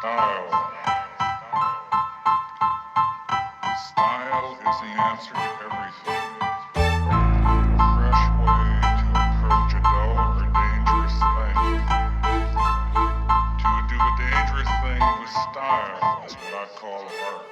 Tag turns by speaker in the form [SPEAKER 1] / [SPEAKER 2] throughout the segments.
[SPEAKER 1] Style. Style is the answer to everything. A fresh way to approach a dull or dangerous thing. To do a dangerous thing with style is what I call art.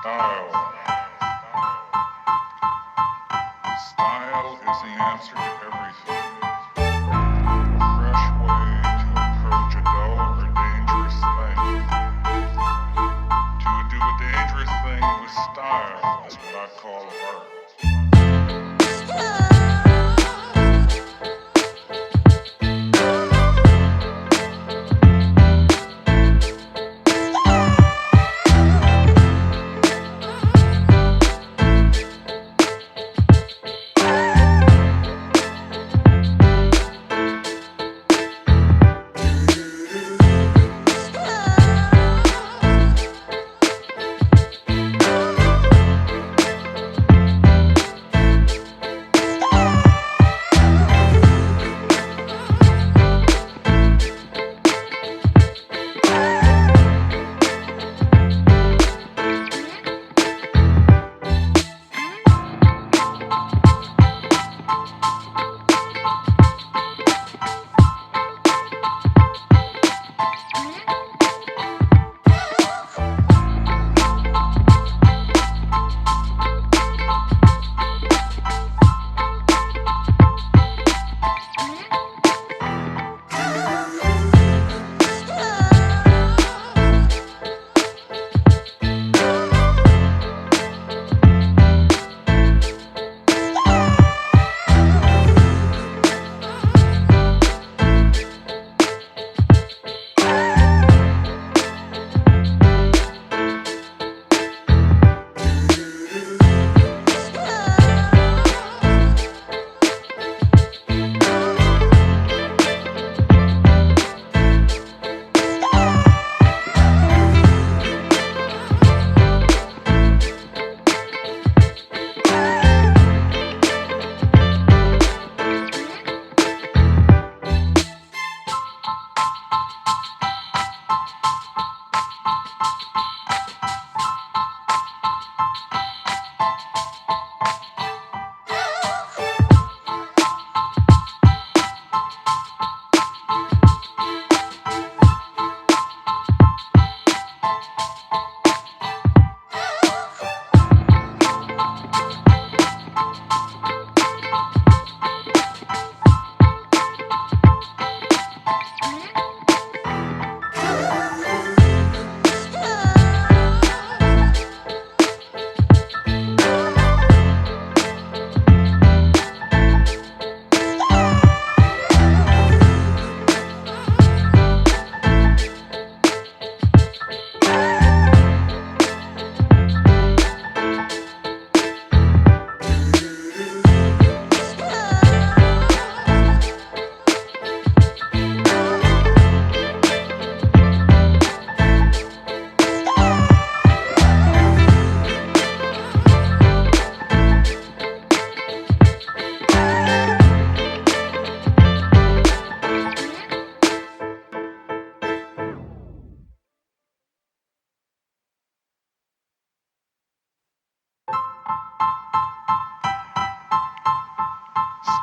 [SPEAKER 1] Style. Style is the answer to everything. A fresh way to approach a dull or dangerous thing. To do a dangerous thing with style is what I call art.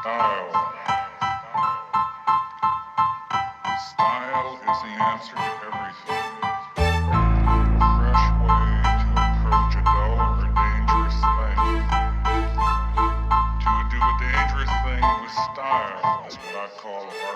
[SPEAKER 1] Style. Style is the answer to everything. A fresh way to approach a dull or dangerous thing. To do a dangerous thing with style is what I call art.